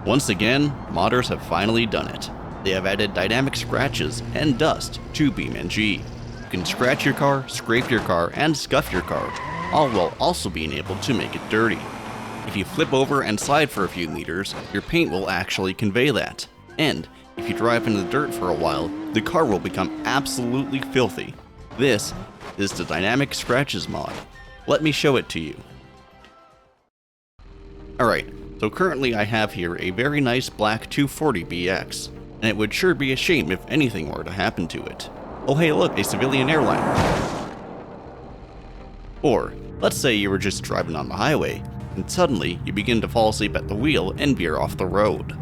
Once again, modders have finally done it. They have added dynamic scratches and dust to BeamNG. You can scratch your car, scrape your car, and scuff your car, all while also being able to make it dirty. If you flip over and slide for a few meters, your paint will actually convey that. And if you drive in the dirt for a while, the car will become absolutely filthy. This is the Dynamic Scratches mod. Let me show it to you. Alright, so currently I have here a very nice black 240BX, and it would sure be a shame if anything were to happen to it. Oh hey look, a civilian airliner. Or, let's say you were just driving on the highway, and suddenly you begin to fall asleep at the wheel and veer off the road.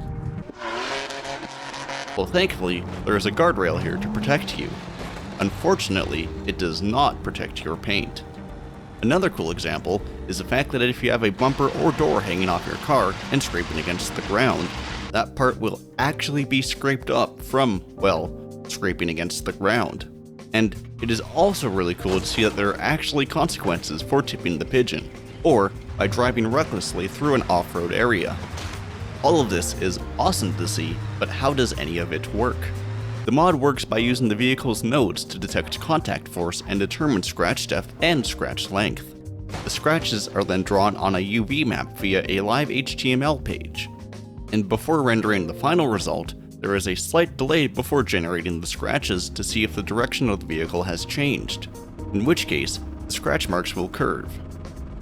Well, thankfully, there is a guardrail here to protect you. Unfortunately, it does not protect your paint. Another cool example is the fact that if you have a bumper or door hanging off your car and scraping against the ground, that part will actually be scraped up from, well, scraping against the ground. And it is also really cool to see that there are actually consequences for tipping the pigeon, or by driving recklessly through an off-road area. All of this is awesome to see, but how does any of it work? The mod works by using the vehicle's nodes to detect contact force and determine scratch depth and scratch length. The scratches are then drawn on a UV map via a live HTML page. And before rendering the final result, there is a slight delay before generating the scratches to see if the direction of the vehicle has changed, in which case, the scratch marks will curve.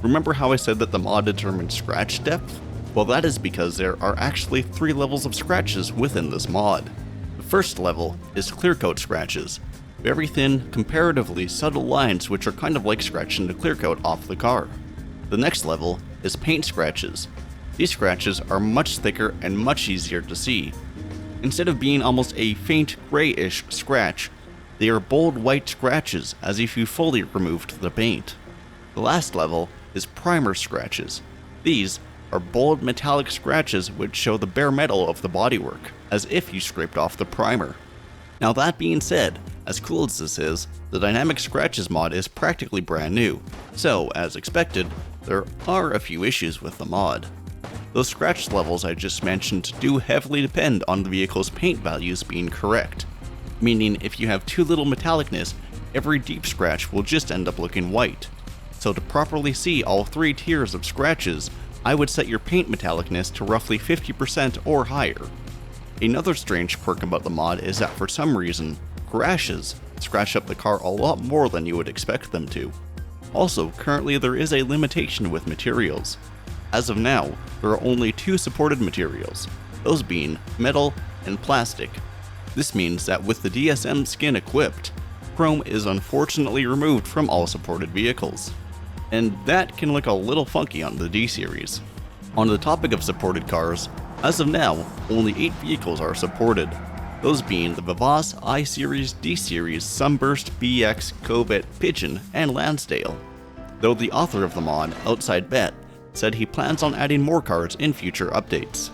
Remember how I said that the mod determines scratch depth? Well, that is because there are actually 3 levels of scratches within this mod. The first level is clear coat scratches, very thin, comparatively subtle lines which are kind of like scratching the clear coat off the car. The next level is paint scratches. These scratches are much thicker and much easier to see. Instead of being almost a faint grayish scratch, they are bold white scratches as if you fully removed the paint. The last level is primer scratches. These are bold metallic scratches which show the bare metal of the bodywork, as if you scraped off the primer. Now that being said, as cool as this is, the Dynamic Scratches mod is practically brand new, so as expected, there are a few issues with the mod. Those scratch levels I just mentioned do heavily depend on the vehicle's paint values being correct, meaning if you have too little metallicness, every deep scratch will just end up looking white. So to properly see all 3 tiers of scratches, I would set your paint metallicness to roughly 50% or higher. Another strange quirk about the mod is that for some reason, crashes scratch up the car a lot more than you would expect them to. Also, currently there is a limitation with materials. As of now, there are only 2 supported materials, those being metal and plastic. This means that with the DSM skin equipped, chrome is unfortunately removed from all supported vehicles. And that can look a little funky on the D series. On the topic of supported cars, as of now, only 8 vehicles are supported, those being the Vivas, I-Series, D-Series, Sunburst, BX, Covet, Pigeon, and Lansdale. Though the author of the mod, Outside Bet, said he plans on adding more cars in future updates.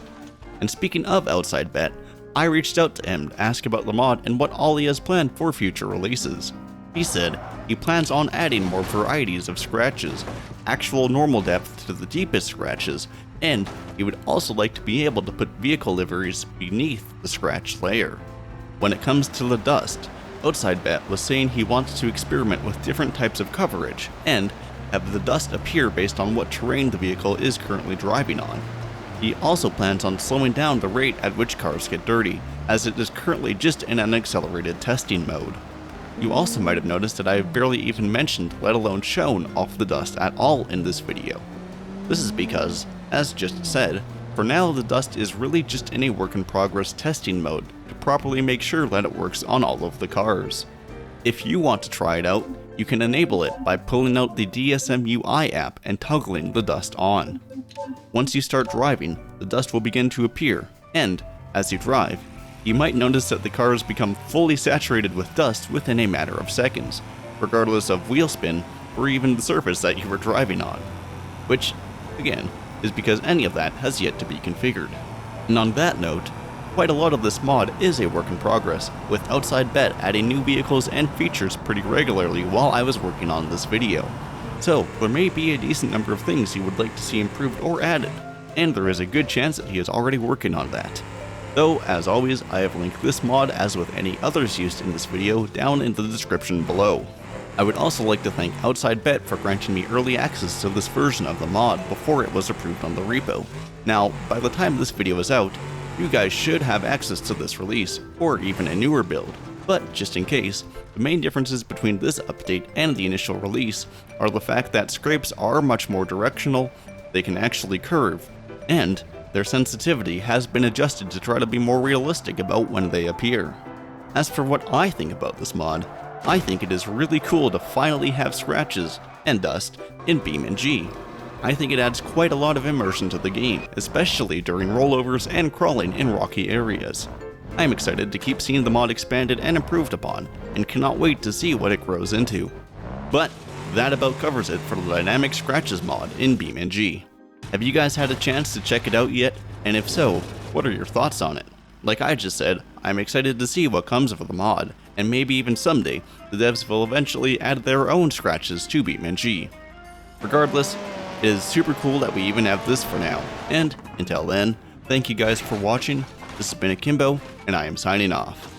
And speaking of Outside Bet, I reached out to him to ask about the mod and what all he has planned for future releases. He said he plans on adding more varieties of scratches, actual normal depth to the deepest scratches, and he would also like to be able to put vehicle liveries beneath the scratch layer. When it comes to the dust, Outside Bet was saying he wants to experiment with different types of coverage, and have the dust appear based on what terrain the vehicle is currently driving on. He also plans on slowing down the rate at which cars get dirty, as it is currently just in an accelerated testing mode. You also might have noticed that I have barely even mentioned, let alone shown, off the dust at all in this video. This is because, as just said, for now the dust is really just in a work in progress testing mode to properly make sure that it works on all of the cars. If you want to try it out, you can enable it by pulling out the DSM UI app and toggling the dust on. Once you start driving, the dust will begin to appear, and, as you drive, you might notice that the cars become fully saturated with dust within a matter of seconds, regardless of wheel spin or even the surface that you were driving on. Which, again, is because any of that has yet to be configured. And on that note, quite a lot of this mod is a work in progress, with Outside Bet adding new vehicles and features pretty regularly while I was working on this video. So, there may be a decent number of things you would like to see improved or added. and there is a good chance that he is already working on that. Though, as always, I have linked this mod, as with any others used in this video, down in the description below. I would also like to thank Outside Bet for granting me early access to this version of the mod before it was approved on the repo. Now, by the time this video is out, you guys should have access to this release, or even a newer build. But just in case, the main differences between this update and the initial release are the fact that scrapes are much more directional, they can actually curve, and their sensitivity has been adjusted to try to be more realistic about when they appear. As for what I think about this mod, I think it is really cool to finally have scratches and dust in BeamNG. I think it adds quite a lot of immersion to the game, especially during rollovers and crawling in rocky areas. I am excited to keep seeing the mod expanded and improved upon, and cannot wait to see what it grows into. But that about covers it for the Dynamic Scratches mod in BeamNG. Have you guys had a chance to check it out yet? And if so, what are your thoughts on it? Like I just said, I'm excited to see what comes of the mod, and maybe even someday, the devs will eventually add their own scratches to BeamNG. Regardless, it is super cool that we even have this for now, and until then, thank you guys for watching. This has been Akimbo, and I am signing off.